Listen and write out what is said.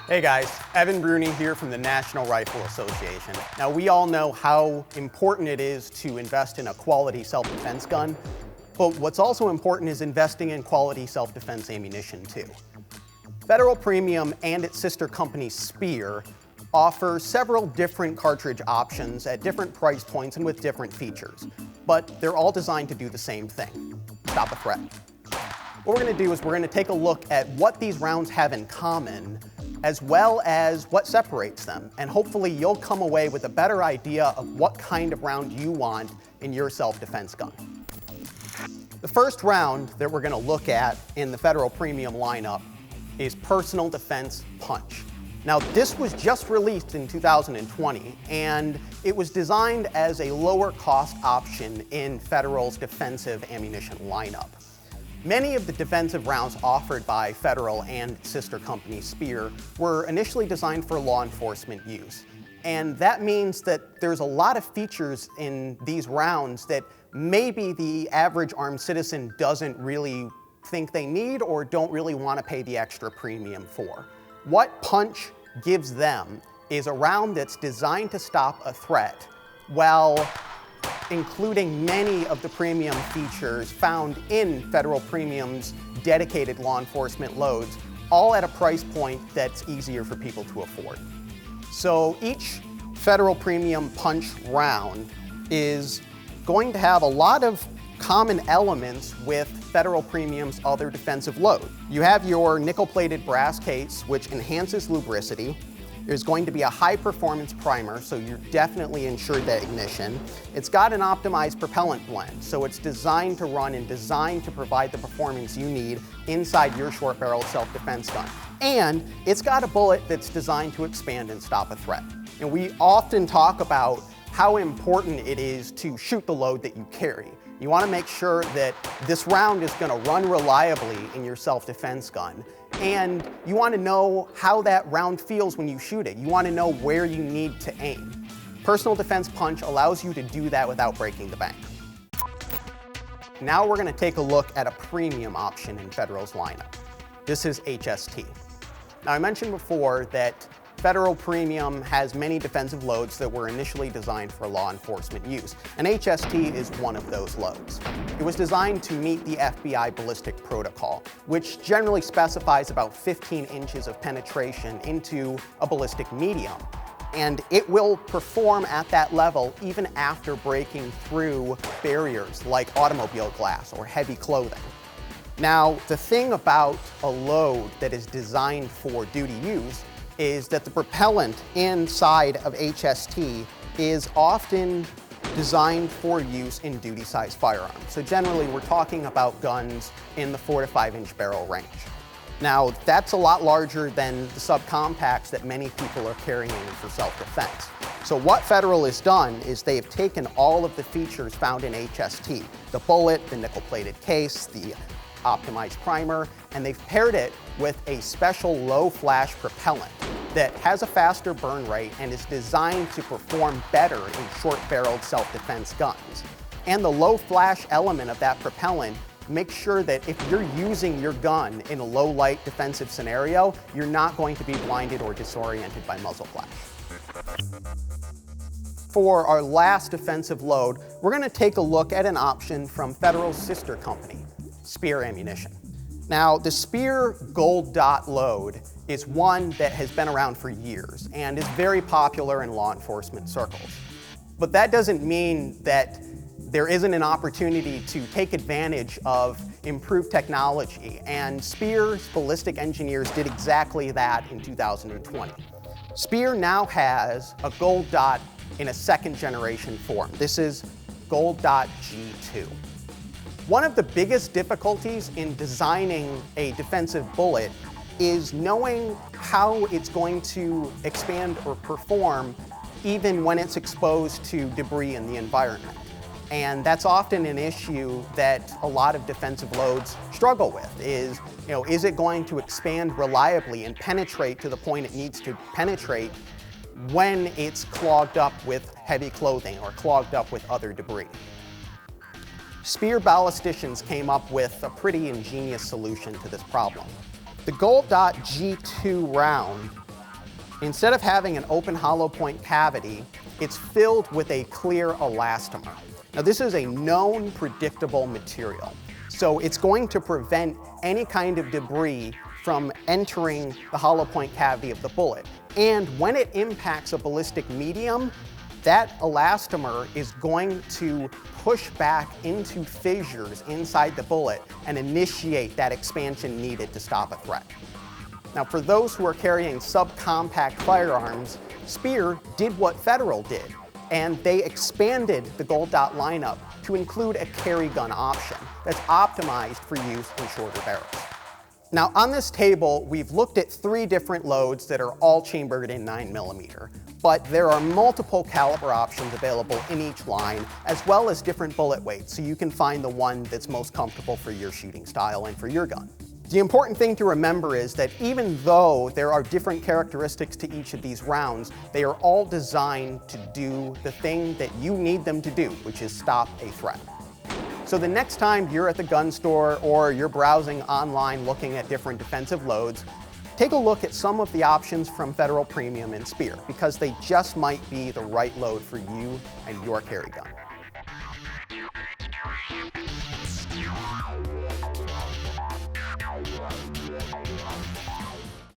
Hey guys, Evan Bruni here from the National Rifle Association. Now we all know how important it is to invest in a quality self-defense gun, but what's also important is investing in quality self-defense ammunition too. Federal Premium and its sister company Speer offer several different cartridge options at different price points and with different features, but they're all designed to do the same thing: stop a threat. What we're going to do is we're going to take a look at what these rounds have in common, as well as what separates them, and hopefully you'll come away with a better idea of what kind of round you want in your self-defense gun. The first round that we're going to look at in the Federal Premium lineup is Personal Defense Punch. Now, this was just released in 2020, and it was designed as a lower cost option in Federal's defensive ammunition lineup. Many of the defensive rounds offered by Federal and sister company Speer were initially designed for law enforcement use. And that means that there's a lot of features in these rounds that maybe the average armed citizen doesn't really think they need or don't really want to pay the extra premium for. What Punch gives them is a round that's designed to stop a threat while including many of the premium features found in Federal Premium's dedicated law enforcement loads, all at a price point that's easier for people to afford. So each Federal Premium Punch round is going to have a lot of common elements with Federal Premium's other defensive load. You have your nickel-plated brass case, which enhances lubricity. There's going to be a high-performance primer, so you're definitely ensured that ignition. It's got an optimized propellant blend, so it's designed to run and designed to provide the performance you need inside your short-barreled self-defense gun. And it's got a bullet that's designed to expand and stop a threat. And we often talk about how important it is to shoot the load that you carry. You want to make sure that this round is going to run reliably in your self-defense gun. And you want to know how that round feels when you shoot it. You want to know where you need to aim. Personal Defense Punch allows you to do that without breaking the bank. Now we're going to take a look at a premium option in Federal's lineup. This is HST. Now I mentioned before that Federal Premium has many defensive loads that were initially designed for law enforcement use, and HST is one of those loads. It was designed to meet the FBI ballistic protocol, which generally specifies about 15 inches of penetration into a ballistic medium, and it will perform at that level even after breaking through barriers like automobile glass or heavy clothing. Now, the thing about a load that is designed for duty use is that the propellant inside of HST is often designed for use in duty-sized firearms. So generally, we're talking about guns in the 4 to 5 inch barrel range. Now, that's a lot larger than the subcompacts that many people are carrying for self-defense. So what Federal has done is they've taken all of the features found in HST, the bullet, the nickel-plated case, the optimized primer, and they've paired it with a special low flash propellant that has a faster burn rate and is designed to perform better in short-barreled self-defense guns. And the low flash element of that propellant makes sure that if you're using your gun in a low light defensive scenario, you're not going to be blinded or disoriented by muzzle flash. For our last defensive load, we're going to take a look at an option from Federal's sister company, Speer Ammunition. Now, the Speer Gold Dot load is one that has been around for years and is very popular in law enforcement circles. But that doesn't mean that there isn't an opportunity to take advantage of improved technology, and Speer's ballistic engineers did exactly that in 2020. Speer now has a Gold Dot in a second generation form. This is Gold Dot G2. One of the biggest difficulties in designing a defensive bullet is knowing how it's going to expand or perform even when it's exposed to debris in the environment. And that's often an issue that a lot of defensive loads struggle with is it going to expand reliably and penetrate to the point it needs to penetrate when it's clogged up with heavy clothing or clogged up with other debris? Speer ballisticians came up with a pretty ingenious solution to this problem. The Gold Dot G2 round Instead of having an open hollow point cavity, it's filled with a clear elastomer. Now this is a known predictable material, so it's going to prevent any kind of debris from entering the hollow point cavity of the bullet. And when it impacts a ballistic medium, that elastomer is going to push back into fissures inside the bullet and initiate that expansion needed to stop a threat. Now, for those who are carrying subcompact firearms, Speer did what Federal did, and they expanded the Gold Dot lineup to include a carry gun option that's optimized for use in shorter barrels. Now, on this table, we've looked at 3 different loads that are all chambered in 9mm, but there are multiple caliber options available in each line, as well as different bullet weights, so you can find the one that's most comfortable for your shooting style and for your gun. The important thing to remember is that even though there are different characteristics to each of these rounds, they are all designed to do the thing that you need them to do, which is stop a threat. So the next time you're at the gun store or you're browsing online looking at different defensive loads, take a look at some of the options from Federal Premium and Speer, because they just might be the right load for you and your carry gun.